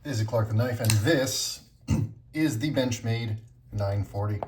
This is Clark the Knife, and this is the Benchmade 940.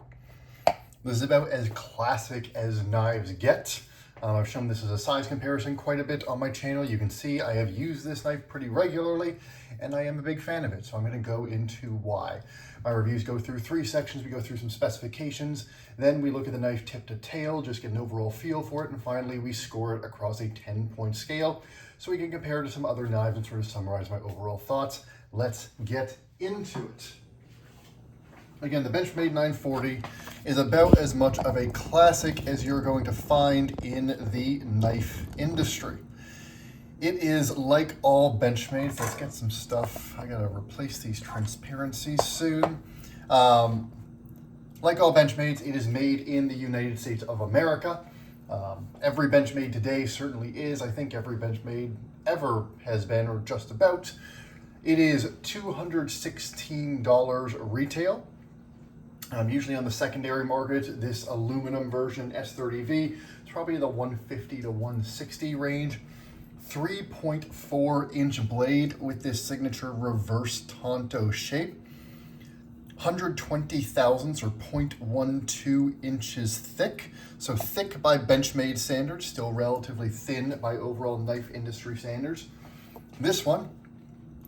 This is about as classic as knives get. I've shown this as a size comparison quite a bit on my channel. You can see I have used this knife pretty regularly, and I am a big fan of it, so I'm going to go into why. My reviews go through 3 sections. We go through some specifications, then we look at the knife tip to tail, just get an overall feel for it, and finally we score it across a 10-point scale so we can compare it to some other knives and sort of summarize my overall thoughts. Let's get into it. Again, the Benchmade 940 is about as much of a classic as you're going to find in the knife industry. It is like all Benchmades. Let's get some stuff. I gotta replace these transparencies soon. Like all Benchmades, it is made in the United States of America. Every Benchmade today certainly is. I think every Benchmade ever has been, or just about. It is $216 retail. Usually on the secondary market, this aluminum version S30V is probably in the 150 to 160 range. 3.4 inch blade with this signature reverse Tonto shape. 120 thousandths or 0.12 inches thick. So thick by Benchmade standards, still relatively thin by overall knife industry standards. This one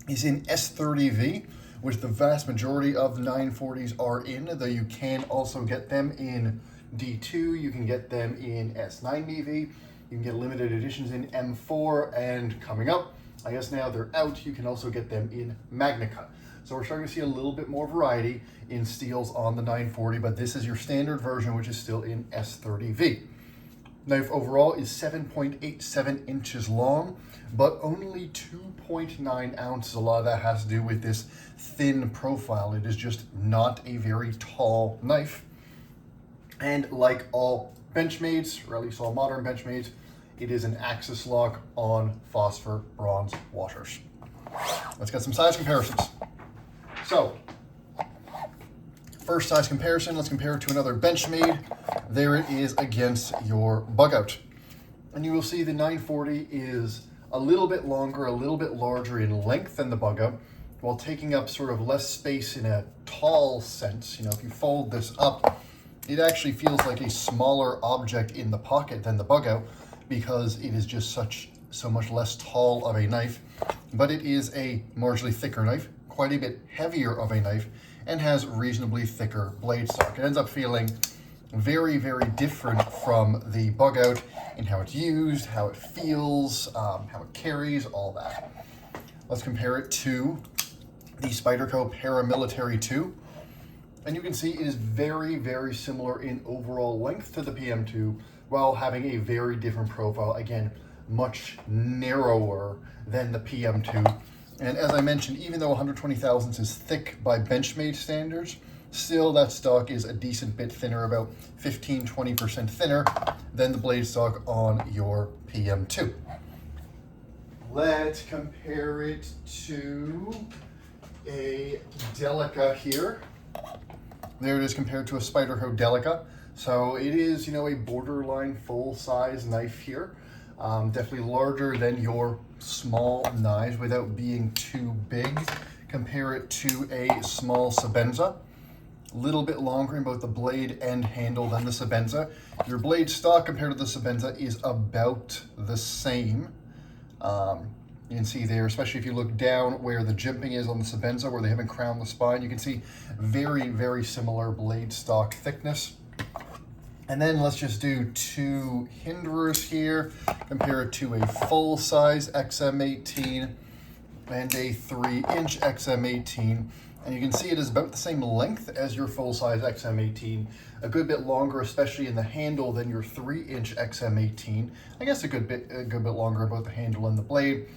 is in S30V, which the vast majority of 940s are in, though you can also get them in D2, you can get them in S90V, you can get limited editions in M4, and coming up, I guess now they're out, you can also get them in MagnaCut. So we're starting to see a little bit more variety in steels on the 940, but this is your standard version, which is still in S30V. Knife overall is 7.87 inches long, but only 2.9 ounces. A lot of that has to do with this thin profile. It is just not a very tall knife. And like all Benchmades, or at least all modern Benchmades, it is an axis lock on phosphor bronze washers. Let's get some size comparisons. So, first size comparison, let's compare it to another Benchmade. There it is against your bug out. And you will see the 940 is a little bit longer, a little bit larger in length than the bug out, while taking up sort of less space in a tall sense. You know, if you fold this up, it actually feels like a smaller object in the pocket than the bug out because it is just so much less tall of a knife. But it is a marginally thicker knife, quite a bit heavier of a knife, and has reasonably thicker blade stock. It ends up feeling very, very different from the bug out in how it's used, how it feels, how it carries, all that. Let's compare it to the Spyderco Paramilitary 2. And you can see it is very, very similar in overall length to the PM2 while having a very different profile. Again, much narrower than the PM2. And as I mentioned, even though 120 thousandths is thick by Benchmade standards, still that stock is a decent bit thinner, about 15-20% thinner than the blade stock on your PM2. Let's compare it to a Delica here. There it is compared to a Spyderco Delica. So it is, a borderline full-size knife here. Definitely larger than your small knives without being too big. Compare it to a small Sebenza. A little bit longer in both the blade and handle than the Sebenza. Your blade stock compared to the Sebenza is about the same. You can see there, especially if you look down where the jimping is on the Sebenza, where they haven't crowned the spine, you can see very, very similar blade stock thickness. And then let's just do 2 hinderers here. Compare it to a full-size XM18 and a 3-inch XM18. And you can see it is about the same length as your full-size XM18. A good bit longer, especially in the handle, than your 3-inch XM18. I guess a good bit longer about the handle and the blade,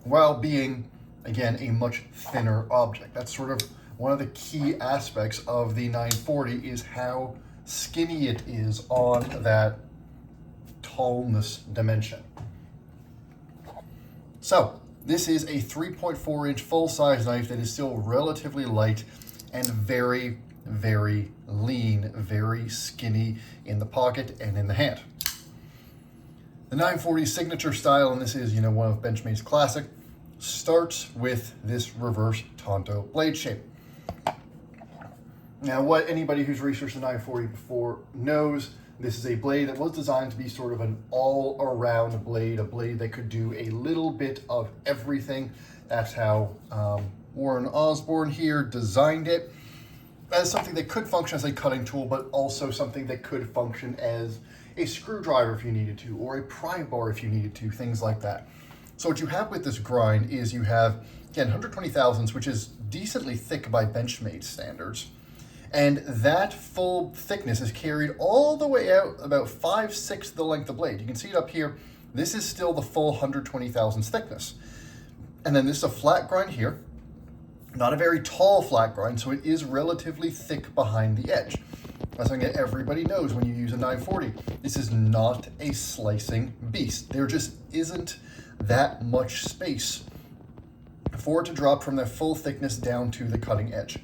while being, again, a much thinner object. That's sort of one of the key aspects of the 940 is how skinny it is on that tallness dimension. So this is a 3.4 inch full-size knife that is still relatively light and very, very lean, very skinny in the pocket and in the hand. The 940 signature style, and this is, one of Benchmade's classic, starts with this reverse Tonto blade shape. Now, what anybody who's researched the 940 before knows, this is a blade that was designed to be sort of an all-around blade, a blade that could do a little bit of everything. That's how Warren Osborne here designed it, as something that could function as a cutting tool, but also something that could function as a screwdriver if you needed to, or a pry bar if you needed to, things like that. So what you have with this grind is you have, again, 120 thousandths, which is decently thick by Benchmade standards. And that full thickness is carried all the way out about 5/6 the length of blade. You can see it up here. This is still the full 120 thousandths thickness. And then this is a flat grind here. Not a very tall flat grind, so it is relatively thick behind the edge. That's something that everybody knows when you use a 940. This is not a slicing beast. There just isn't that much space for it to drop from that full thickness down to the cutting edge.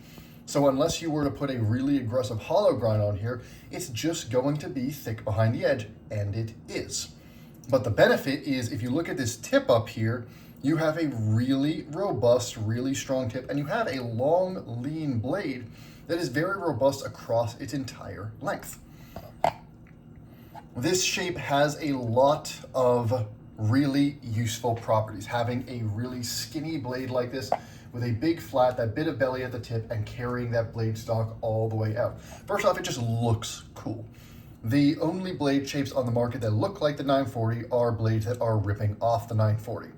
So unless you were to put a really aggressive hollow grind on here, it's just going to be thick behind the edge, and it is. But the benefit is, if you look at this tip up here, you have a really robust, really strong tip, and you have a long, lean blade that is very robust across its entire length. This shape has a lot of really useful properties. Having a really skinny blade like this with a big flat, that bit of belly at the tip, and carrying that blade stock all the way out. First off, it just looks cool. The only blade shapes on the market that look like the 940 are blades that are ripping off the 940.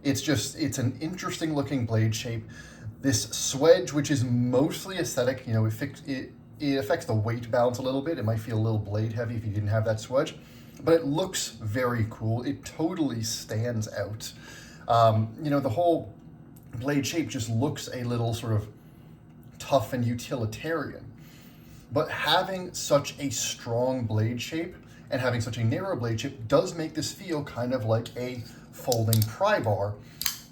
It's an interesting looking blade shape. This swedge, which is mostly aesthetic, it affects the weight balance a little bit. It might feel a little blade heavy if you didn't have that swedge, but it looks very cool. It totally stands out. The whole blade shape just looks a little sort of tough and utilitarian. But having such a strong blade shape and having such a narrow blade shape does make this feel kind of like a folding pry bar,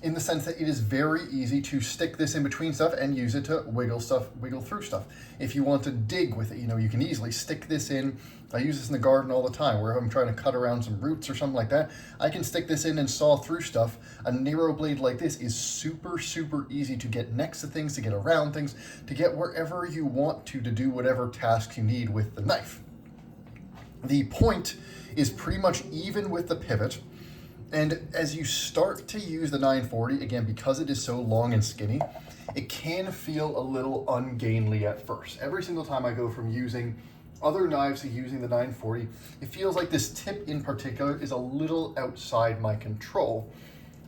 in the sense that it is very easy to stick this in between stuff and use it to wiggle through stuff. If you want to dig with it, you can easily stick this in. I use this in the garden all the time, where I'm trying to cut around some roots or something like that. I can stick this in and saw through stuff. A narrow blade like this is super, super easy to get next to things, to get around things, to get wherever you want to do whatever tasks you need with the knife. The point is pretty much even with the pivot. And as you start to use the 940, again, because it is so long and skinny, it can feel a little ungainly at first. Every single time I go from using other knives to using the 940, it feels like this tip in particular is a little outside my control.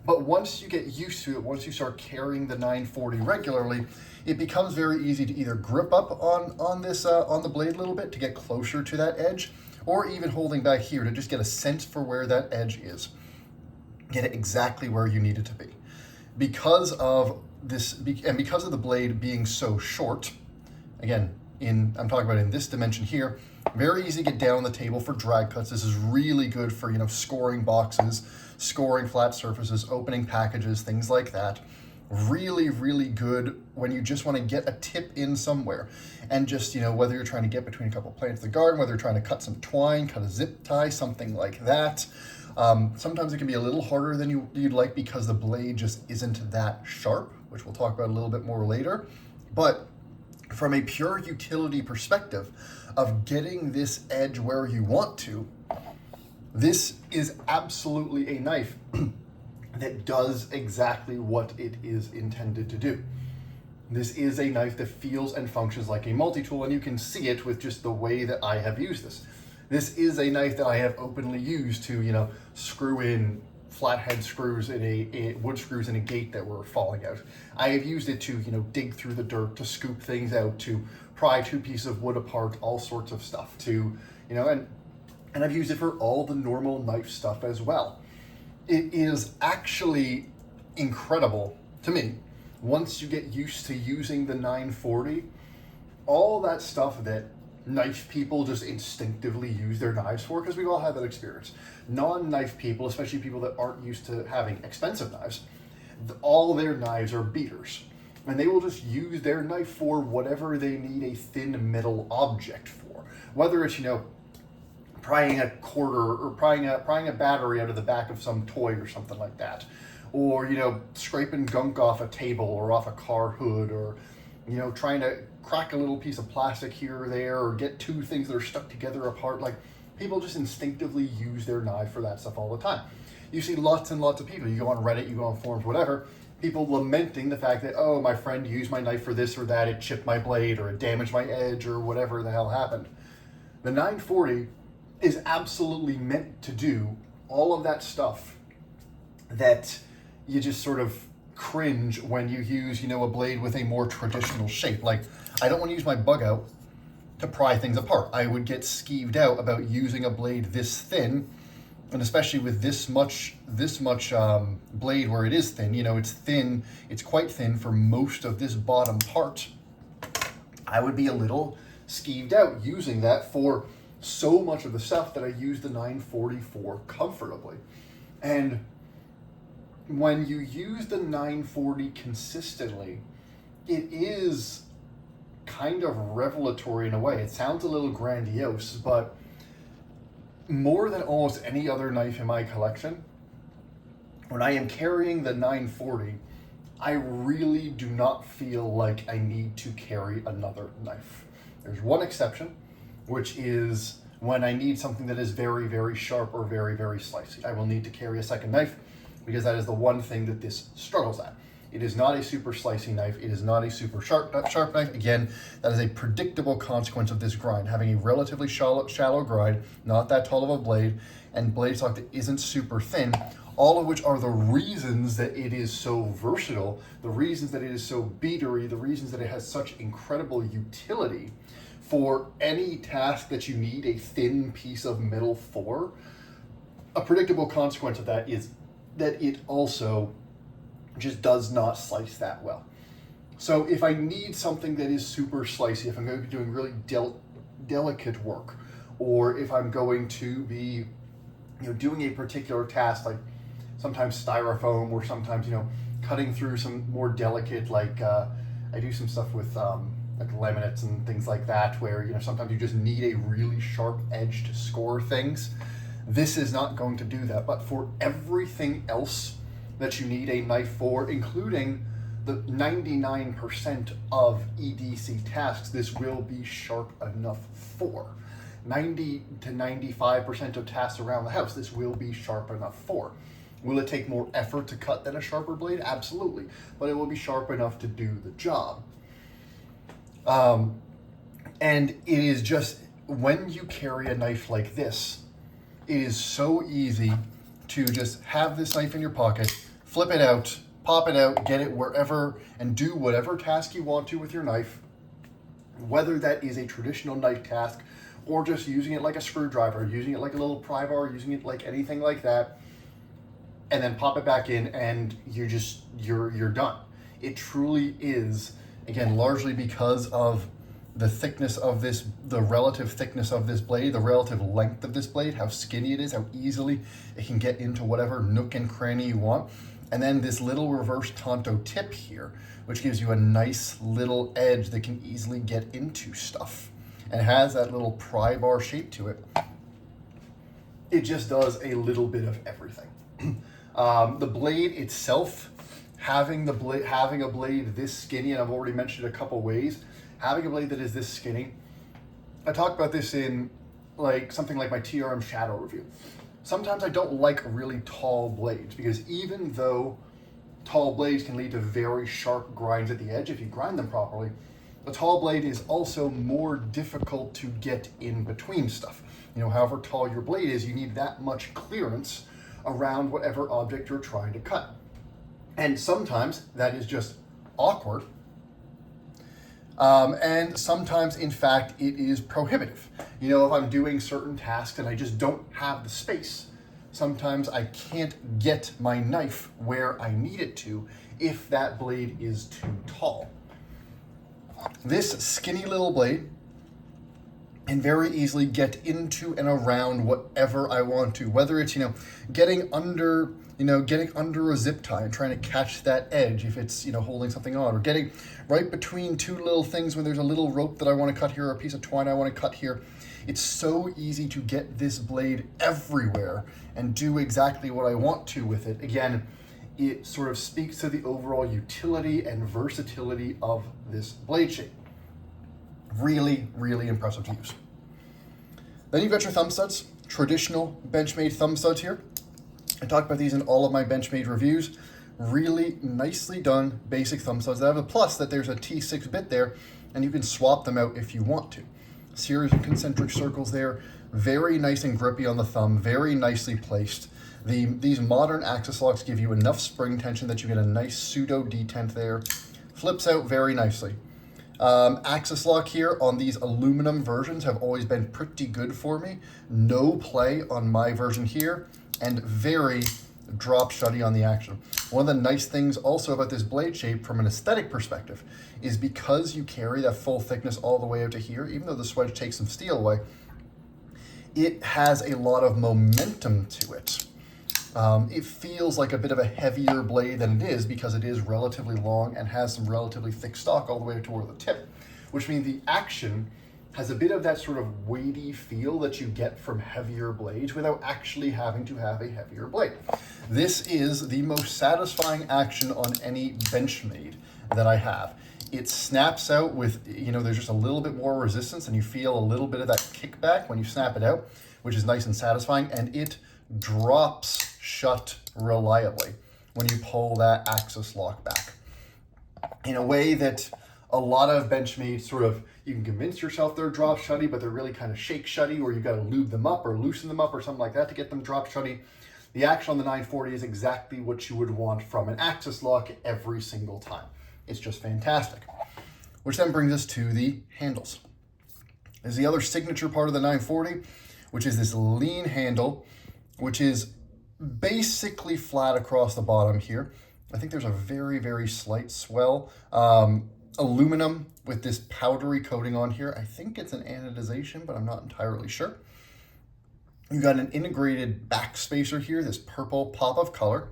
But once you get used to it, once you start carrying the 940 regularly, it becomes very easy to either grip up on the blade a little bit to get closer to that edge, or even holding back here to just get a sense for where that edge is. Get it exactly where you need it to be. Because of this, and because of the blade being so short, again, I'm talking about in this dimension here, very easy to get down on the table for drag cuts. This is really good for, scoring boxes, scoring flat surfaces, opening packages, things like that. Really, really good when you just want to get a tip in somewhere. And just, whether you're trying to get between a couple plants in the garden, whether you're trying to cut some twine, cut a zip tie, something like that. Sometimes it can be a little harder than you'd like because the blade just isn't that sharp, which we'll talk about a little bit more later. But from a pure utility perspective of getting this edge where you want to, this is absolutely a knife that does exactly what it is intended to do. This is a knife that feels and functions like a multi-tool, and you can see it with just the way that I have used this. This is a knife that I have openly used to, screw in flathead screws in wood screws in a gate that were falling out. I have used it to, dig through the dirt, to scoop things out, to pry two pieces of wood apart, all sorts of stuff, and I've used it for all the normal knife stuff as well. It is actually incredible to me, once you get used to using the 940, all that stuff that knife people just instinctively use their knives for, because we all have that experience. Non-knife people, especially people that aren't used to having expensive knives, all their knives are beaters. And they will just use their knife for whatever they need a thin metal object for. Whether it's, prying a quarter or prying a battery out of the back of some toy or something like that. or, you know, scraping gunk off a table or off a car hood, or, you know, trying to crack a little piece of plastic here or there, or get two things that are stuck together apart. Like, people just instinctively use their knife for that stuff all the time. You see lots and lots of people, you go on Reddit, you go on forums, whatever, people lamenting the fact that, oh, my friend used my knife for this or that, it chipped my blade, or it damaged my edge, or whatever the hell happened. The 940 is absolutely meant to do all of that stuff that you just sort of cringe when you use, you know, a blade with a more traditional shape. Like, I don't want to use my bug out to pry things apart. I would get skeeved out about using a blade this thin, and especially with this much blade where it is thin. You know, it's thin, it's quite thin for most of this bottom part. I would be a little skeeved out using that for so much of the stuff that I use the 940 for comfortably. And when you use the 940 consistently, it is kind of revelatory in a way. It sounds a little grandiose, but more than almost any other knife in my collection, when I am carrying the 940, I really do not feel like I need to carry another knife. There's one exception, which is when I need something that is very, very sharp or very, very slicey. I will need to carry a second knife, because that is the one thing that this struggles at. It is not a super slicey knife. It is not a super sharp knife. Again, that is a predictable consequence of this grind. Having a relatively shallow grind, not that tall of a blade, and blade stock that isn't super thin, all of which are the reasons that it is so versatile, the reasons that it is so beatery, the reasons that it has such incredible utility for any task that you need a thin piece of metal for. A predictable consequence of that is that it also just does not slice that well. So if I need something that is super slicey, if I'm going to be doing really delicate work, or if I'm going to be, you know, doing a particular task, like sometimes styrofoam, or sometimes, you know, cutting through some more delicate, like I do some stuff with like laminates and things like that, where, you know, sometimes you just need a really sharp edge to score things. This is not going to do that, but for everything else that you need a knife for, including the 99% of EDC tasks, this will be sharp enough for. 90 to 95% of tasks around the house, this will be sharp enough for. Will it take more effort to cut than a sharper blade? Absolutely, but it will be sharp enough to do the job. And it is just, when you carry a knife like this, it is so easy to just have this knife in your pocket, flip it out, pop it out, get it wherever, and do whatever task you want to with your knife, whether that is a traditional knife task or just using it like a screwdriver, using it like a little pry bar, using it like anything like that, and then pop it back in, and you're done. It truly is, again, largely because of the thickness of this, the relative thickness of this blade, the relative length of this blade, how skinny it is, how easily it can get into whatever nook and cranny you want. And then this little reverse Tonto tip here, which gives you a nice little edge that can easily get into stuff. And it has that little pry bar shape to it. It just does a little bit of everything. The blade itself, having a blade this skinny, and I've already mentioned a couple ways, having a blade that is this skinny, I talked about this in like something like my TRM Shadow review. Sometimes I don't like really tall blades, because even though tall blades can lead to very sharp grinds at the edge if you grind them properly, a tall blade is also more difficult to get in between stuff. You know, however tall your blade is, you need that much clearance around whatever object you're trying to cut. And sometimes that is just awkward. And sometimes, in fact, it is prohibitive. You know, if I'm doing certain tasks and I just don't have the space, sometimes I can't get my knife where I need it to if that blade is too tall. This skinny little blade can very easily get into and around whatever I want to, whether it's, you know, getting under a zip tie and trying to catch that edge if it's, you know, holding something on, or getting right between two little things when there's a little rope that I want to cut here, or a piece of twine I want to cut here. It's so easy to get this blade everywhere and do exactly what I want to with it. Again, it sort of speaks to the overall utility and versatility of this blade shape. Really, really impressive to use. Then you've got your thumb studs, traditional Benchmade thumb studs here. I talked about these in all of my Benchmade reviews. Really nicely done basic thumb studs that have a plus that there's a T6 bit there and you can swap them out if you want to. Series of concentric circles there, very nice and grippy on the thumb, very nicely placed. These modern axis locks give you enough spring tension that you get a nice pseudo detent there. Flips out very nicely. Axis lock here on these aluminum versions have always been pretty good for me. No play on my version here, and very drop shutty on the action. One of the nice things also about this blade shape from an aesthetic perspective is because you carry that full thickness all the way out to here, even though the swedge takes some steel away, it has a lot of momentum to it. It feels like a bit of a heavier blade than it is because it is relatively long and has some relatively thick stock all the way toward the tip, which means the action has a bit of that sort of weighty feel that you get from heavier blades without actually having to have a heavier blade. This is the most satisfying action on any Benchmade that I have. It snaps out with, there's just a little bit more resistance and you feel a little bit of that kickback when you snap it out, which is nice and satisfying, and it drops shut reliably when you pull that axis lock back in a way that a lot of Benchmade you can convince yourself they're drop shutty, but they're really kind of shake shutty, or you've got to lube them up or loosen them up or something like that to get them drop shutty. The action on the 940 is exactly what you would want from an axis lock every single time. It's just fantastic. Which then brings us to the handles. There's the other signature part of the 940, which is this lean handle, which is basically flat across the bottom here. I think there's a very, very slight swell. Aluminum with this powdery coating on here. I think it's an anodization, but I'm not entirely sure. You've got an integrated back spacer here, this purple pop of color.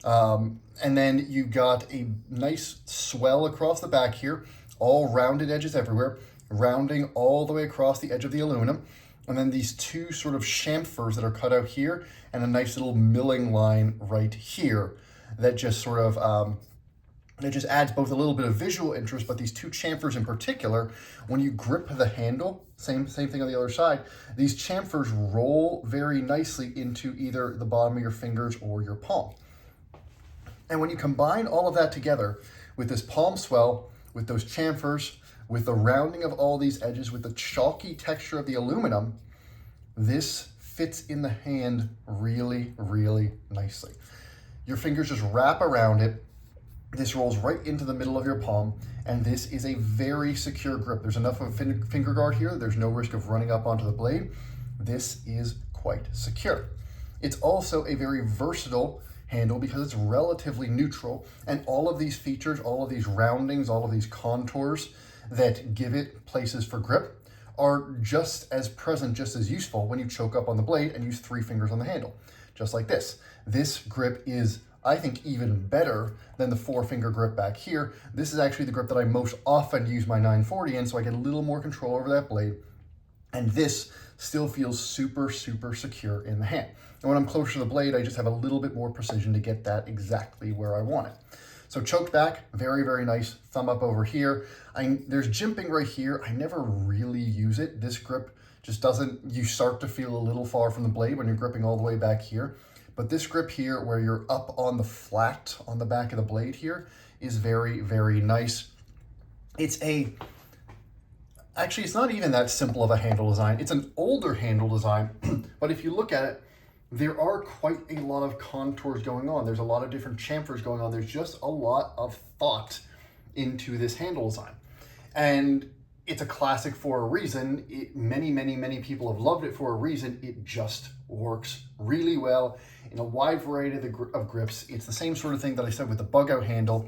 And then you've got a nice swell across the back here, all rounded edges everywhere, rounding all the way across the edge of the aluminum. And then these two sort of chamfers that are cut out here and a nice little milling line right here that just sort of, it just adds both a little bit of visual interest, but these two chamfers in particular, when you grip the handle, same thing on the other side, these chamfers roll very nicely into either the bottom of your fingers or your palm. And when you combine all of that together with this palm swell, with those chamfers, with the rounding of all these edges, with the chalky texture of the aluminum, this fits in the hand really, really nicely. Your fingers just wrap around it. This rolls right into the middle of your palm, and this is a very secure grip. There's enough of a finger guard here. There's no risk of running up onto the blade. This is quite secure. It's also a very versatile handle because it's relatively neutral, and all of these features, all of these roundings, all of these contours that give it places for grip are just as present, just as useful when you choke up on the blade and use 3 fingers on the handle, just like this. This grip is, I think, even better than the 4-finger grip back here. This is actually the grip that I most often use my 940 in, so I get a little more control over that blade. And this still feels super, super secure in the hand. And when I'm closer to the blade, I just have a little bit more precision to get that exactly where I want it. So choked back, very, very nice. Thumb up over here. There's jimping right here. I never really use it. This grip just doesn't, you start to feel a little far from the blade when you're gripping all the way back here. But this grip here, where you're up on the flat on the back of the blade here, is very, very nice. Actually, it's not even that simple of a handle design. It's an older handle design, but if you look at it, there are quite a lot of contours going on. There's a lot of different chamfers going on. There's just a lot of thought into this handle design. And it's a classic for a reason. Many, many, many people have loved it for a reason. It just works really well in a wide variety of grips. It's the same sort of thing that I said with the bug out handle.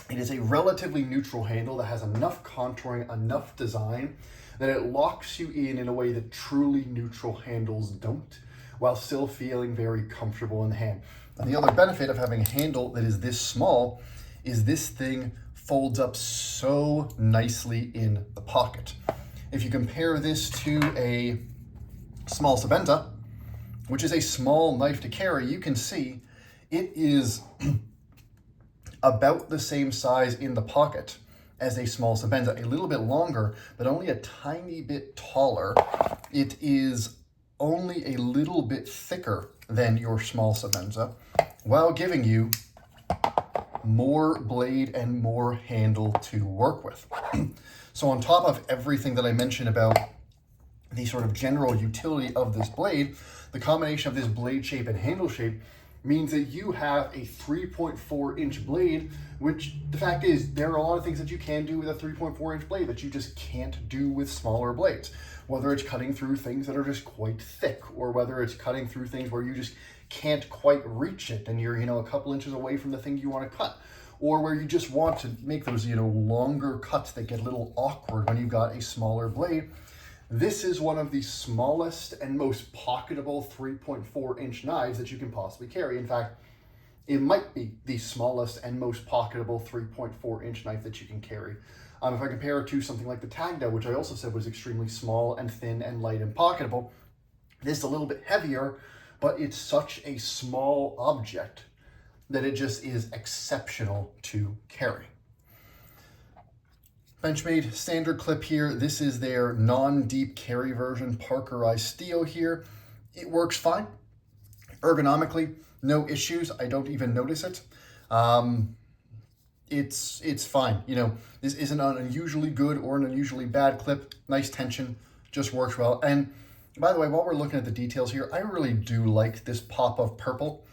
It is a relatively neutral handle that has enough contouring, enough design, that it locks you in a way that truly neutral handles don't, while still feeling very comfortable in the hand. And the other benefit of having a handle that is this small is this thing folds up so nicely in the pocket. If you compare this to a small Sabenta, which is a small knife to carry, you can see It is about the same size in the pocket as a small Sabenza, a little bit longer, but only a tiny bit taller. It is only a little bit thicker than your small Sabenza, while giving you more blade and more handle to work with. So on top of everything that I mentioned about the sort of general utility of this blade, the combination of this blade shape and handle shape means that you have a 3.4-inch blade, which the fact is there are a lot of things that you can do with a 3.4-inch blade that you just can't do with smaller blades. Whether it's cutting through things that are just quite thick, or whether it's cutting through things where you just can't quite reach it and you're, a couple inches away from the thing you want to cut, or where you just want to make those, longer cuts that get a little awkward when you've got a smaller blade. This is one of the smallest and most pocketable 3.4-inch knives that you can possibly carry. In fact, it might be the smallest and most pocketable 3.4-inch knife that you can carry. If I compare it to something like the Tagda, which I also said was extremely small and thin and light and pocketable, this is a little bit heavier, but it's such a small object that it just is exceptional to carry. Benchmade standard clip here. This is their non-deep carry version, Parkerized steel here. It works fine. Ergonomically, no issues. I don't even notice it. It's fine. This isn't an unusually good or an unusually bad clip. Nice tension, just works well. And by the way, while we're looking at the details here, I really do like this pop of purple.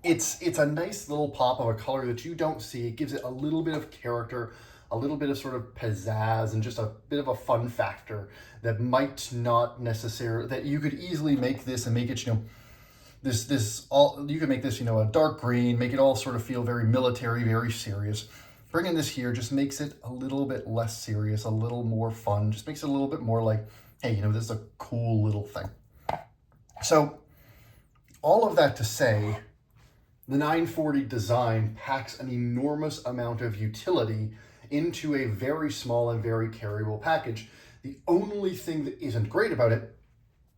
It's a nice little pop of a color that you don't see. It gives it a little bit of character, a little bit of sort of pizzazz, and just a bit of a fun factor that might not necessarily, that you could easily make this and make it, you could make this, a dark green, make it all sort of feel very military, very serious. Bringing this here just makes it a little bit less serious, a little more fun, just makes it a little bit more like, hey, this is a cool little thing. So all of that to say, the 940 design packs an enormous amount of utility into a very small and very carryable package. The only thing that isn't great about it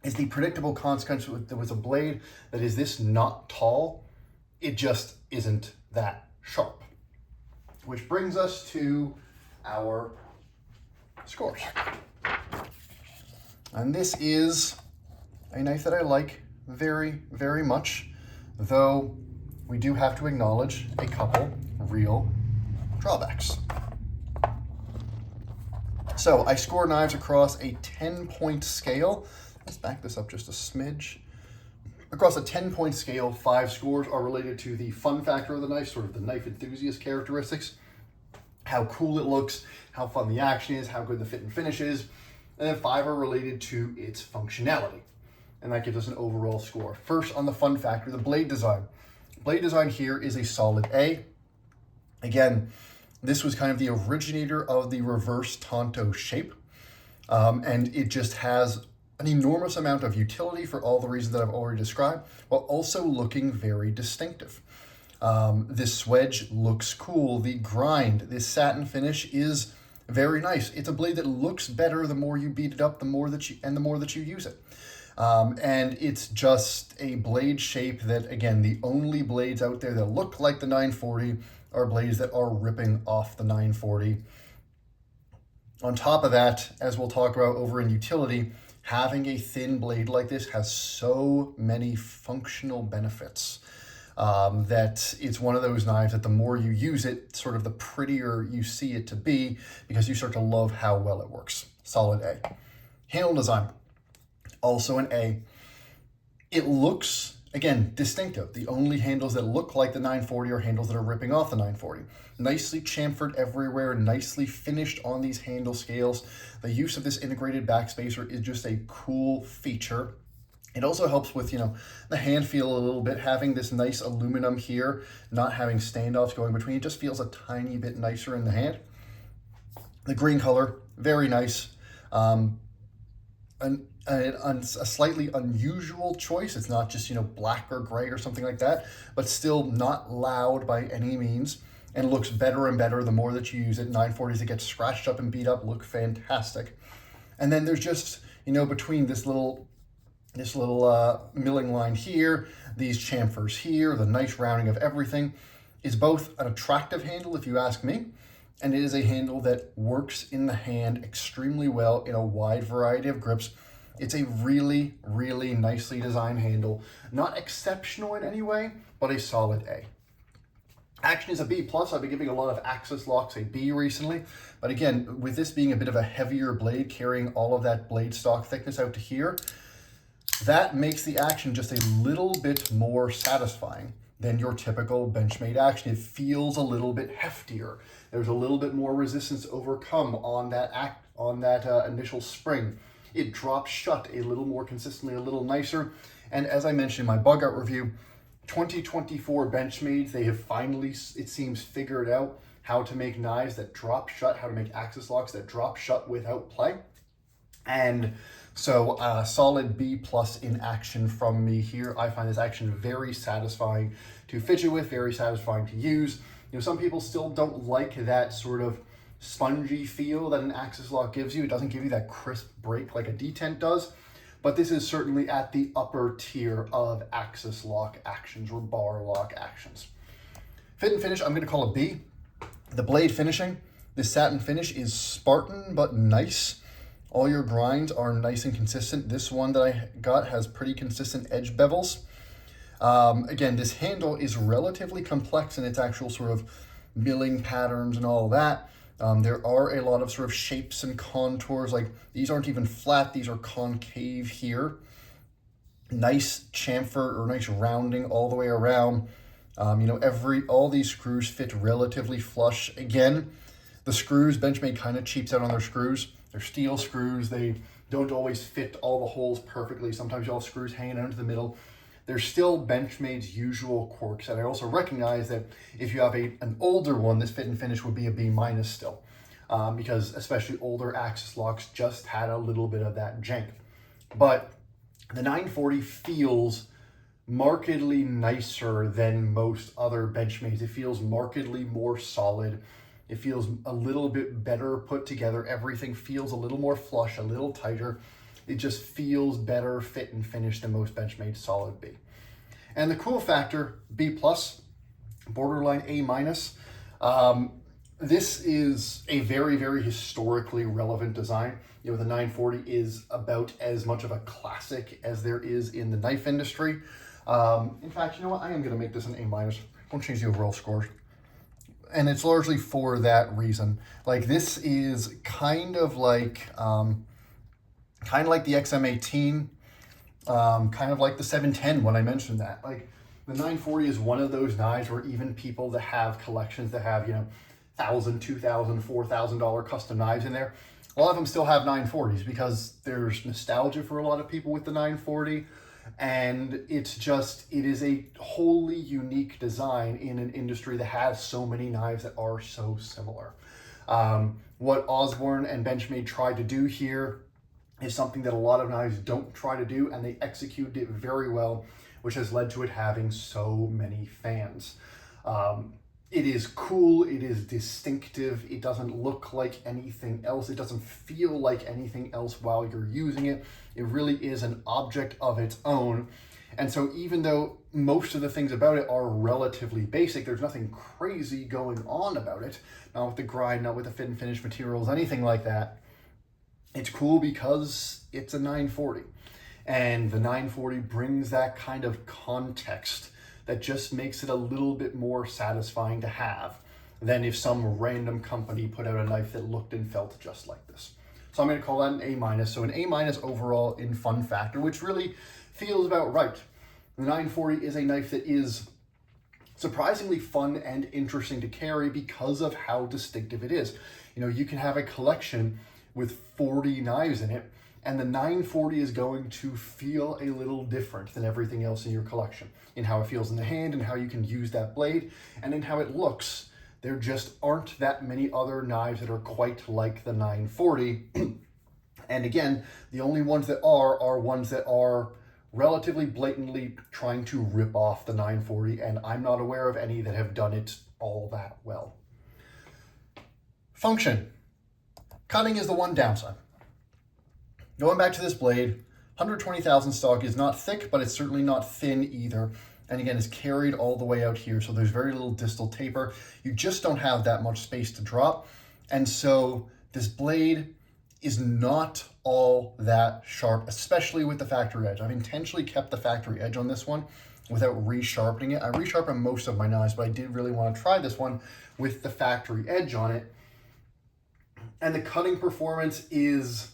is the predictable consequence with a blade that is this not tall. It just isn't that sharp. Which brings us to our scores. And this is a knife that I like very, very much, though we do have to acknowledge a couple real drawbacks. So I score knives across a 10-point scale. Let's back this up just a smidge. Across a 10-point scale, 5 scores are related to the fun factor of the knife, sort of the knife enthusiast characteristics, how cool it looks, how fun the action is, how good the fit and finish is, and then 5 are related to its functionality, and that gives us an overall score. First, on the fun factor, the blade design. Blade design here is a solid A. Again, this was kind of the originator of the reverse Tonto shape, and it just has an enormous amount of utility for all the reasons that I've already described, while also looking very distinctive. This swedge looks cool. The grind, this satin finish is very nice. It's a blade that looks better the more you beat it up, the more that you use it. And it's just a blade shape that, again, the only blades out there that look like the 940 are blades that are ripping off the 940. On top of that, as we'll talk about over in utility, having a thin blade like this has so many functional benefits that it's one of those knives that the more you use it, sort of the prettier you see it to be, because you start to love how well it works. Solid A. Handle design, also an A. It looks, again, distinctive. The only handles that look like the 940 are handles that are ripping off the 940. Nicely chamfered everywhere, nicely finished on these handle scales. The use of this integrated backspacer is just a cool feature. It also helps with, the hand feel a little bit. Having this nice aluminum here, not having standoffs going between, it just feels a tiny bit nicer in the hand. The green color, very nice. A slightly unusual choice. It's not just, black or gray or something like that, but still not loud by any means, and looks better and better the more that you use it. 940s that get scratched up and beat up look fantastic. And then there's just, between this little This little milling line here, these chamfers here, the nice rounding of everything is both an attractive handle, if you ask me, and it is a handle that works in the hand extremely well in a wide variety of grips. It's a really, really nicely designed handle. Not exceptional in any way, but a solid A. Action is a B+. I've been giving a lot of Axis locks a B recently. But again, with this being a bit of a heavier blade, carrying all of that blade stock thickness out to here, that makes the action just a little bit more satisfying than your typical Benchmade action. It feels a little bit heftier. There's a little bit more resistance to overcome on that initial spring. It drops shut a little more consistently, a little nicer. And as I mentioned in my bug out review, 2024 Benchmade, they have finally, it seems, figured out how to make knives that drop shut, how to make Axis locks that drop shut without play. And so solid B+ in action from me here. I find this action very satisfying to fidget with, very satisfying to use. You know, some people still don't like that sort of spongy feel that an Axis lock gives you. It doesn't give you that crisp break like a detent does, but this is certainly at the upper tier of Axis lock actions or bar lock actions. Fit and finish, I'm gonna call a B. The blade finishing, this satin finish is Spartan but nice. All your grinds are nice and consistent. This one that I got has pretty consistent edge bevels. Again, this handle is relatively complex in its actual sort of milling patterns and all that. There are a lot of sort of shapes and contours, like these aren't even flat, these are concave here. Nice chamfer or nice rounding all the way around. You know, all these screws fit relatively flush. Again, the screws, Benchmade kind of cheaps out on their screws. They're steel screws. They don't always fit all the holes perfectly. Sometimes you'll have screws hanging out into the middle. They're still Benchmade's usual quirks. And I also recognize that if you have an older one, this fit and finish would be a B- still. Because especially older Axis locks just had a little bit of that jank. But the 940 feels markedly nicer than most other Benchmades. It feels markedly more solid. It feels a little bit better put together. Everything feels a little more flush, a little tighter. It just feels better fit and finish than most Benchmade solid B. And the cool factor, B+, borderline A-. This is a very, very historically relevant design. You know, the 940 is about as much of a classic as there is in the knife industry. In fact, you know what? I am going to make this an A-. Don't change the overall score. And it's largely for that reason. Like, this is kind of like the XM18, kind of like the 710 when I mentioned that. Like, the 940 is one of those knives where even people that have collections that have, you know, $1,000, $2,000, $4,000 custom knives in there, a lot of them still have 940s because there's nostalgia for a lot of people with the 940. And it is a wholly unique design in an industry that has so many knives that are so similar. What Osborne and Benchmade tried to do here is something that a lot of knives don't try to do, and they executed it very well, which has led to it having so many fans. It is cool, it is distinctive, it doesn't look like anything else, it doesn't feel like anything else while you're using it. It really is an object of its own. And so even though most of the things about it are relatively basic, there's nothing crazy going on about it, not with the grind, not with the fit and finish materials, anything like that. It's cool because it's a 940. And the 940 brings that kind of context that just makes it a little bit more satisfying to have than if some random company put out a knife that looked and felt just like this. So I'm going to call that an A-. So an A- overall in fun factor, which really feels about right. The 940 is a knife that is surprisingly fun and interesting to carry because of how distinctive it is. You know, you can have a collection with 40 knives in it, and the 940 is going to feel a little different than everything else in your collection, in how it feels in the hand and how you can use that blade and in how it looks. There just aren't that many other knives that are quite like the 940. And again, the only ones that are ones that are relatively blatantly trying to rip off the 940, and I'm not aware of any that have done it all that well. Function. Cutting is the one downside. Going back to this blade, 120,000 stock is not thick, but it's certainly not thin either. And again, it's carried all the way out here, so there's very little distal taper. You just don't have that much space to drop. And so this blade is not all that sharp, especially with the factory edge. I've intentionally kept the factory edge on this one without resharpening it. I resharpen most of my knives, but I did really want to try this one with the factory edge on it. And the cutting performance is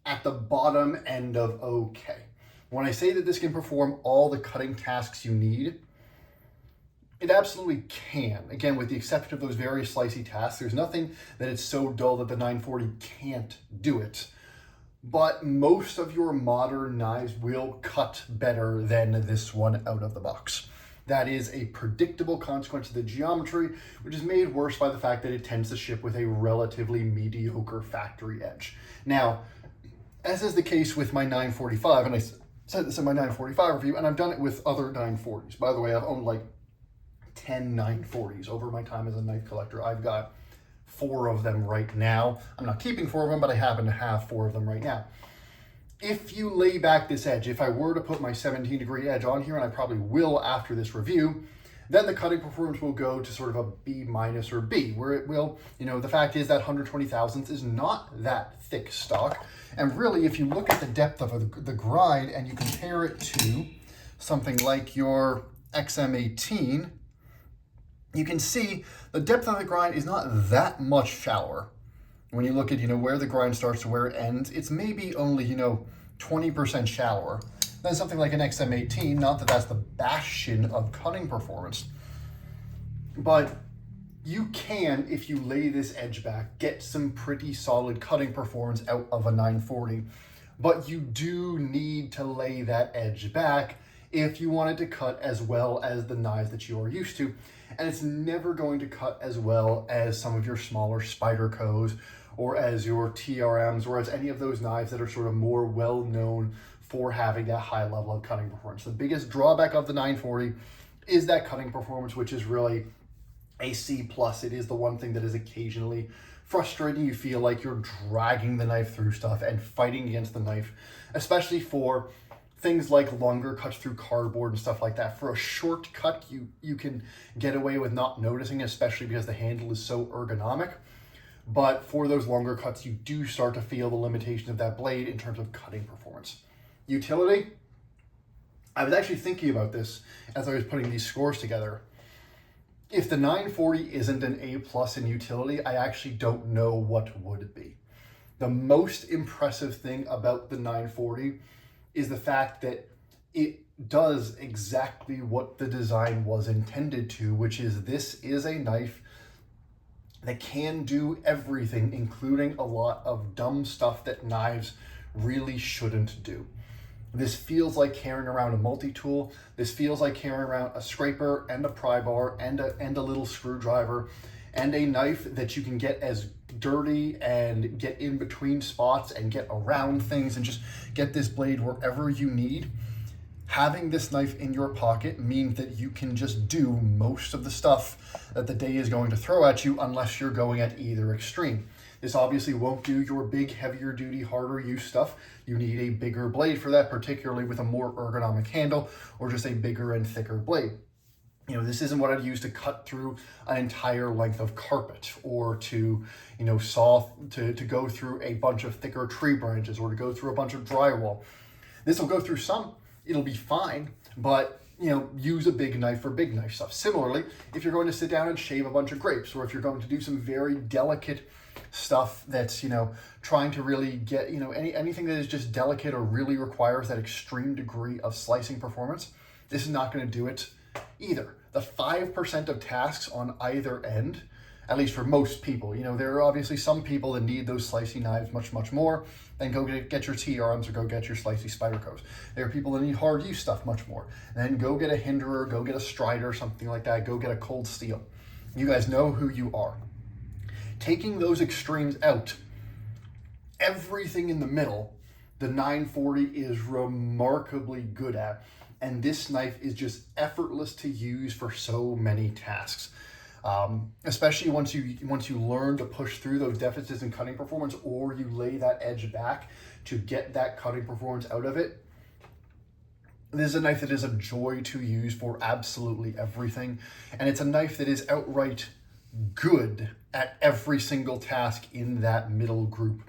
at the bottom end of okay. When I say that this can perform all the cutting tasks you need, it absolutely can. Again, with the exception of those very slicey tasks, there's nothing that it's so dull that the 940 can't do it. But most of your modern knives will cut better than this one out of the box. That is a predictable consequence of the geometry, which is made worse by the fact that it tends to ship with a relatively mediocre factory edge. Now, as is the case with my 945, and I said this in my 945 review, and I've done it with other 940s. By the way, I've owned like 10 940s over my time as a knife collector. I've got 4 of them right now. I'm not keeping 4 of them, but I happen to have 4 of them right now. If you lay back this edge, if I were to put my 17-degree edge on here, and I probably will after this review, then the cutting performance will go to sort of a B- or B, where it will, the fact is that 120 thousandths is not that thick stock. And really, if you look at the depth of the grind and you compare it to something like your XM18, you can see the depth of the grind is not that much shallower. When you look at, where the grind starts to where it ends, it's maybe only, 20% shallower than something like an XM18. Not that that's the bastion of cutting performance, but you can, if you lay this edge back, get some pretty solid cutting performance out of a 940. But you do need to lay that edge back if you want it to cut as well as the knives that you are used to. And it's never going to cut as well as some of your smaller Spydercos or as your TRMs or as any of those knives that are sort of more well known for having that high level of cutting performance. The biggest drawback of the 940 is that cutting performance, which is really a C+. It is the one thing that is occasionally frustrating. You feel like you're dragging the knife through stuff and fighting against the knife, especially for things like longer cuts through cardboard and stuff like that. For a short cut, you can get away with not noticing, especially because the handle is so ergonomic. But for those longer cuts, you do start to feel the limitation of that blade in terms of cutting performance. Utility, I was actually thinking about this as I was putting these scores together. If the 940 isn't an A+ in utility, I actually don't know what would be. The most impressive thing about the 940 is the fact that it does exactly what the design was intended to, which is this is a knife that can do everything, including a lot of dumb stuff that knives really shouldn't do. This feels like carrying around a multi-tool. This feels like carrying around a scraper and a pry bar and a little screwdriver and a knife that you can get as dirty and get in between spots and get around things and just get this blade wherever you need. Having this knife in your pocket means that you can just do most of the stuff that the day is going to throw at you unless you're going at either extreme. This obviously won't do your big, heavier duty, harder use stuff. You need a bigger blade for that, particularly with a more ergonomic handle or just a bigger and thicker blade. This isn't what I'd use to cut through an entire length of carpet or to, to go through a bunch of thicker tree branches or to go through a bunch of drywall. This will go through some, it'll be fine, but use a big knife for big knife stuff. Similarly, if you're going to sit down and shave a bunch of grapes, or if you're going to do some very delicate stuff that's, trying to really get, anything that is just delicate or really requires that extreme degree of slicing performance, this is not going to do it either. The 5% of tasks on either end, at least for most people, there are obviously some people that need those slicey knives much, much more. Then go get your TRMs or go get your slicey Spydercos. There are people that need hard use stuff much more. Then go get a Hinderer, go get a Strider, something like that. Go get a Cold Steel. You guys know who you are. Taking those extremes out, everything in the middle, the 940 is remarkably good at. And this knife is just effortless to use for so many tasks. Especially once you learn to push through those deficits in cutting performance, or you lay that edge back to get that cutting performance out of it. This is a knife that is a joy to use for absolutely everything, and it's a knife that is outright good at every single task in that middle group.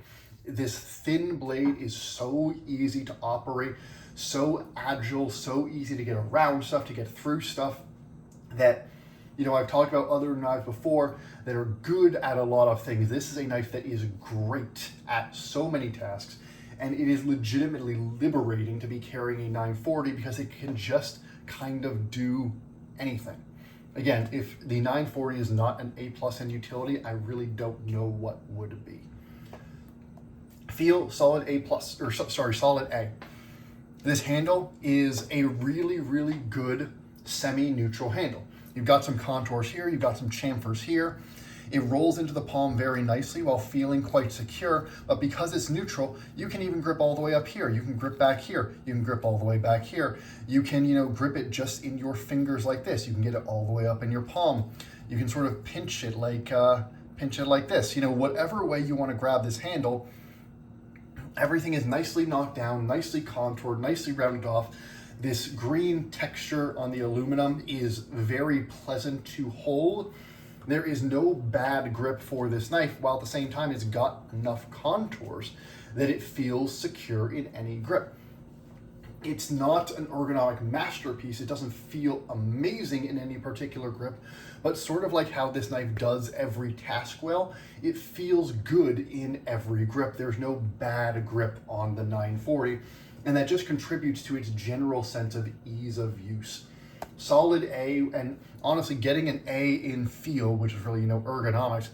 This thin blade is so easy to operate, so agile, so easy to get around stuff, to get through stuff, that, you know, I've talked about other knives before that are good at a lot of things. This is a knife that is great at so many tasks, and it is legitimately liberating to be carrying a 940 because it can just kind of do anything. Again, if the 940 is not an A+ in utility, I really don't know what would be. Feel, solid A+, or sorry, solid A. This handle is a really, really good semi-neutral handle. You've got some contours here, you've got some chamfers here. It rolls into the palm very nicely while feeling quite secure, but because it's neutral, you can even grip all the way up here. You can grip back here. You can grip all the way back here. You can, you know, grip it just in your fingers like this. You can get it all the way up in your palm. You can sort of pinch it like this. You know, whatever way you want to grab this handle, everything is nicely knocked down, nicely contoured, nicely rounded off. This green texture on the aluminum is very pleasant to hold. There is no bad grip for this knife, while at the same time it's got enough contours that it feels secure in any grip. It's not an ergonomic masterpiece. It doesn't feel amazing in any particular grip, but sort of like how this knife does every task well, it feels good in every grip. There's no bad grip on the 940, and that just contributes to its general sense of ease of use. Solid A, and honestly getting an A in feel, which is really, you know, ergonomics,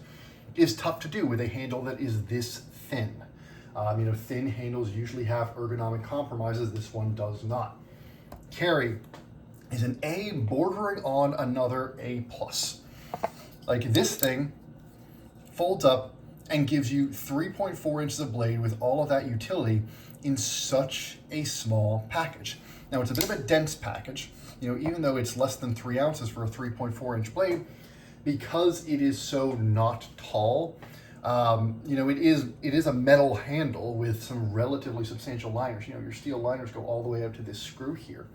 is tough to do with a handle that is this thin. You know, thin handles usually have ergonomic compromises. This one does not. Carry is an A bordering on another A+. Like, this thing folds up and gives you 3.4 inches of blade with all of that utility in such a small package. Now, it's a bit of a dense package, you know, even though it's less than 3 ounces for a 3.4 inch blade, because it is so not tall. You know, it is a metal handle with some relatively substantial liners. You know, your steel liners go all the way out to this screw here.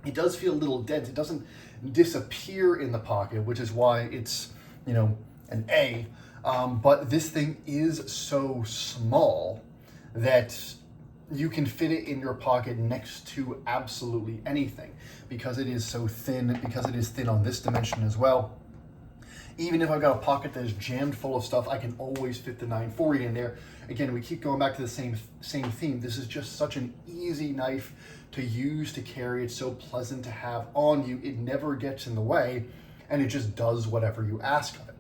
It does feel a little dense. It doesn't disappear in the pocket, which is why it's, you know, an A. But this thing is so small that you can fit it in your pocket next to absolutely anything, because it is so thin, because it is thin on this dimension as well. Even if I've got a pocket that is jammed full of stuff, I can always fit the 940 in there. Again, we keep going back to the same theme. This is just such an easy knife to use, to carry. It's so pleasant to have on you. It never gets in the way, and it just does whatever you ask of it.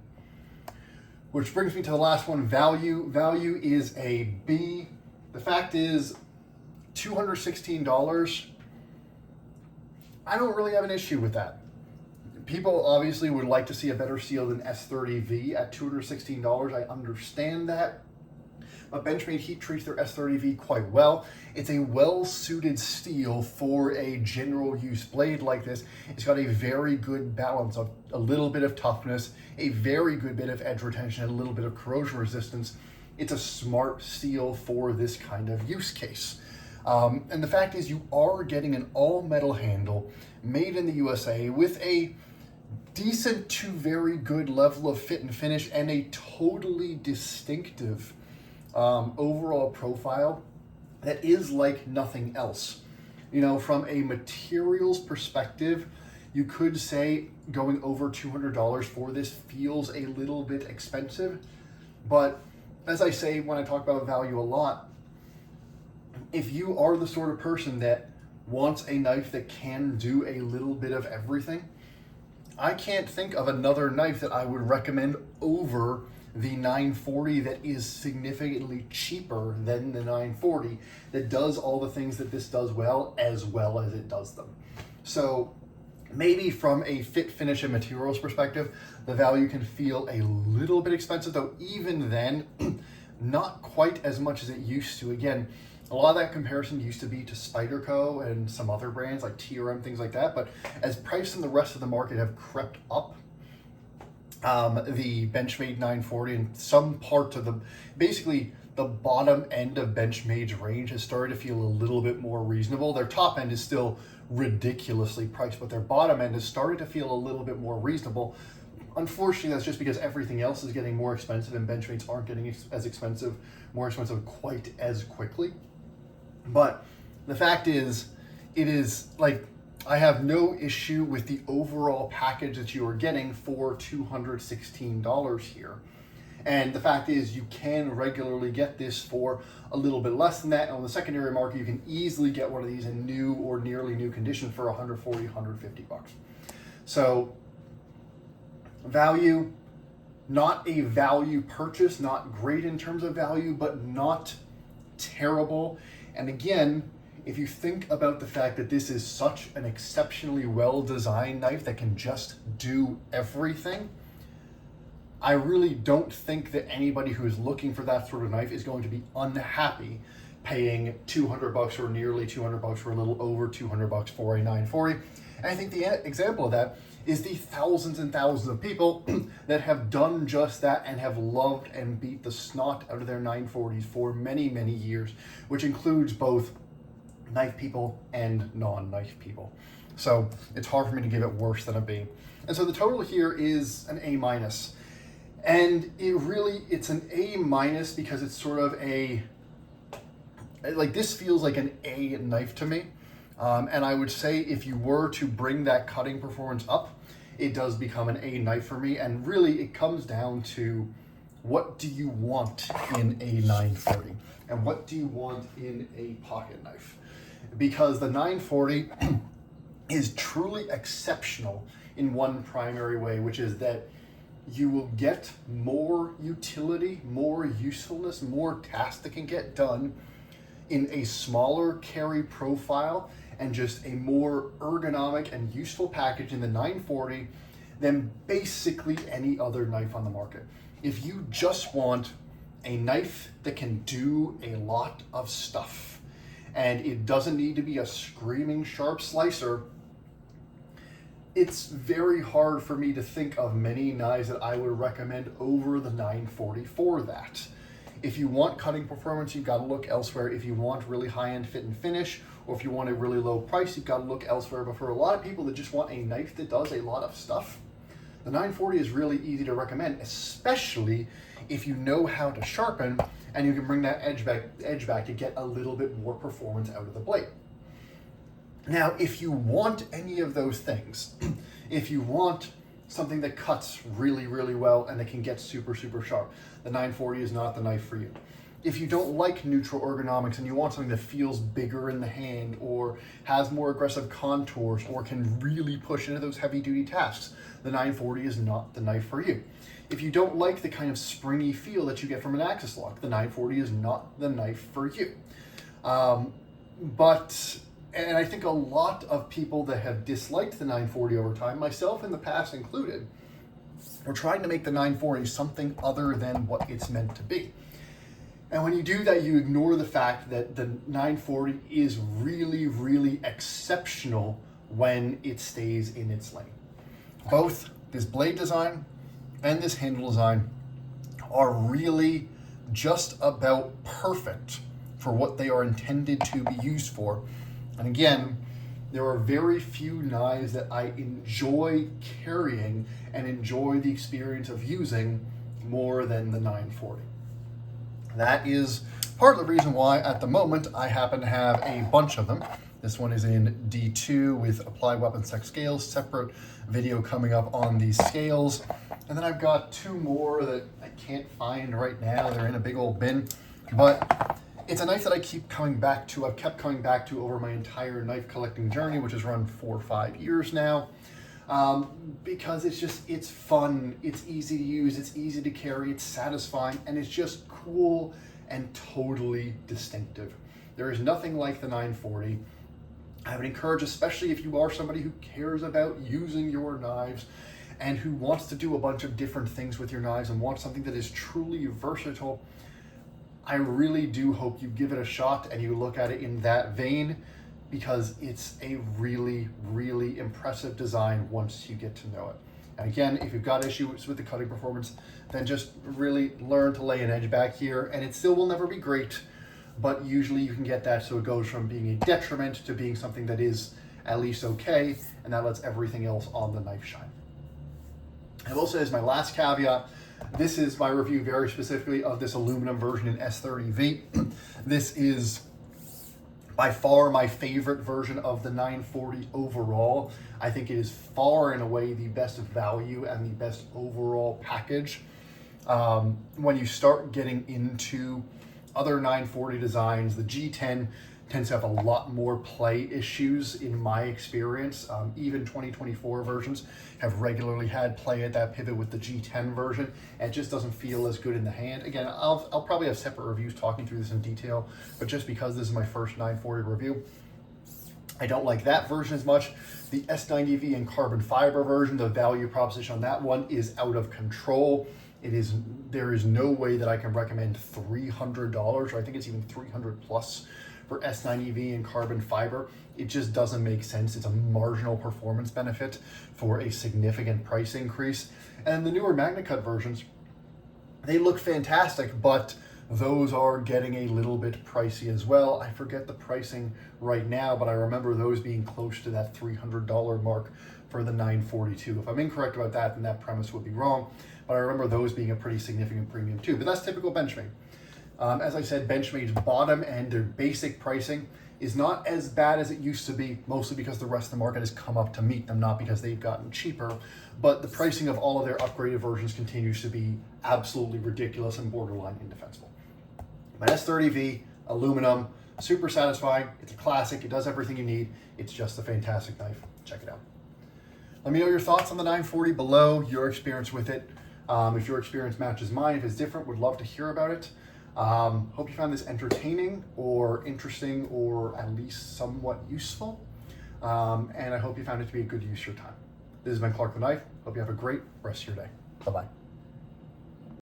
Which brings me to the last one, value. Value is a B. The fact is, $216, I don't really have an issue with that. People obviously would like to see a better steel than S30V at $216. I understand that. But Benchmade heat treats their S30V quite well. It's a well-suited steel for a general use blade like this. It's got a very good balance of a little bit of toughness, a very good bit of edge retention, and a little bit of corrosion resistance. It's a smart steel for this kind of use case. And the fact is, you are getting an all-metal handle made in the USA with a decent to very good level of fit and finish and a totally distinctive overall profile that is like nothing else. You know, from a materials perspective, you could say going over $200 for this feels a little bit expensive, but as I say when I talk about value a lot, if you are the sort of person that wants a knife that can do a little bit of everything, I can't think of another knife that I would recommend over the 940 that is significantly cheaper than the 940, that does all the things that this does well as it does them. So maybe from a fit, finish, and materials perspective, the value can feel a little bit expensive, though even then, not quite as much as it used to. Again, a lot of that comparison used to be to Spyderco and some other brands like TRM, things like that. But as price and the rest of the market have crept up, the Benchmade 940 and some parts of basically the bottom end of Benchmade's range has started to feel a little bit more reasonable. Their top end is still ridiculously priced, but their bottom end has started to feel a little bit more reasonable. Unfortunately, that's just because everything else is getting more expensive and Benchmade's aren't getting as expensive, more expensive quite as quickly. But the fact is, it is like, I have no issue with the overall package that you are getting for $216 here. And the fact is, you can regularly get this for a little bit less than that. And on the secondary market, you can easily get one of these in new or nearly new condition for 140, 150 bucks. So value, not a value purchase, not great in terms of value, but not terrible. And again, if you think about the fact that this is such an exceptionally well-designed knife that can just do everything, I really don't think that anybody who is looking for that sort of knife is going to be unhappy paying 200 bucks or nearly 200 bucks for a little over 200 bucks for a 940. And I think the example of that is the thousands and thousands of people that have done just that and have loved and beat the snot out of their 940s for many, many years, which includes both knife people and non-knife people. So it's hard for me to give it worse than a B. And so the total here is an A minus. And it's an A minus because it's sort of this feels like an A knife to me. And I would say if you were to bring that cutting performance up, it does become an A knife for me. And really it comes down to, what do you want in a 940? And what do you want in a pocket knife? Because the 940 is truly exceptional in one primary way, which is that you will get more utility, more usefulness, more tasks that can get done in a smaller carry profile and just a more ergonomic and useful package in the 940 than basically any other knife on the market. If you just want a knife that can do a lot of stuff and it doesn't need to be a screaming sharp slicer, it's very hard for me to think of many knives that I would recommend over the 940 for that. If you want cutting performance, you've got to look elsewhere. If you want really high-end fit and finish, or if you want a really low price, you've got to look elsewhere. But for a lot of people that just want a knife that does a lot of stuff, the 940 is really easy to recommend, especially if you know how to sharpen and you can bring that edge back to get a little bit more performance out of the blade. Now, if you want any of those things, if you want something that cuts really, really well and that can get super, super sharp, the 940 is not the knife for you. If you don't like neutral ergonomics and you want something that feels bigger in the hand or has more aggressive contours or can really push into those heavy duty tasks, the 940 is not the knife for you. If you don't like the kind of springy feel that you get from an Axis lock, the 940 is not the knife for you. And I think a lot of people that have disliked the 940 over time, myself in the past included, are trying to make the 940 something other than what it's meant to be. And when you do that, you ignore the fact that the 940 is really, really exceptional when it stays in its lane. Both this blade design and this handle design are really just about perfect for what they are intended to be used for. And again, there are very few knives that I enjoy carrying and enjoy the experience of using more than the 940. That is part of the reason why at the moment I happen to have a bunch of them. This one is in D2 with applied weapon sex scales, separate video coming up on these scales. And then I've got two more that I can't find right now. They're in a big old bin, but it's a knife that I keep coming back to. I've kept coming back to over my entire knife collecting journey, which has run 4 or 5 years now, because it's fun, it's easy to use, it's easy to carry, it's satisfying, and it's just cool and totally distinctive. There is nothing like the 940. I would encourage, especially if you are somebody who cares about using your knives and who wants to do a bunch of different things with your knives and wants something that is truly versatile, I really do hope you give it a shot and you look at it in that vein, because it's a really, really impressive design once you get to know it. And again, if you've got issues with the cutting performance, then just really learn to lay an edge back here, and it still will never be great, but usually you can get that so it goes from being a detriment to being something that is at least okay, and that lets everything else on the knife shine. I will say as my last caveat, this is my review very specifically of this aluminum version in S30V. This is by far my favorite version of the 940 overall. I think it is far and away the best value and the best overall package. When you start getting into other 940 designs, the G10 tends to have a lot more play issues in my experience. Even 2024 versions have regularly had play at that pivot with the G10 version, and it just doesn't feel as good in the hand. Again, I'll probably have separate reviews talking through this in detail, but just because this is my first 940 review, I don't like that version as much. The S90V and carbon fiber version, the value proposition on that one is out of control. There is no way that I can recommend $300, or I think it's even 300 plus for S90V and carbon fiber. It just doesn't make sense. It's a marginal performance benefit for a significant price increase. And the newer MagnaCut versions, they look fantastic, but those are getting a little bit pricey as well. I forget the pricing right now, but I remember those being close to that $300 mark for the 942. If I'm incorrect about that, then that premise would be wrong, but I remember those being a pretty significant premium too, but that's typical Benchmade. As I said, Benchmade's bottom and their basic pricing is not as bad as it used to be, mostly because the rest of the market has come up to meet them, not because they've gotten cheaper, but the pricing of all of their upgraded versions continues to be absolutely ridiculous and borderline indefensible. But S30V, aluminum, super satisfying. It's a classic. It does everything you need. It's just a fantastic knife. Check it out. Let me know your thoughts on the 940 below, your experience with it. If your experience matches mine, if it's different, would love to hear about it. Hope you found this entertaining or interesting or at least somewhat useful. And I hope you found it to be a good use of your time. This has been Clark the Knife. Hope you have a great rest of your day. Bye-bye.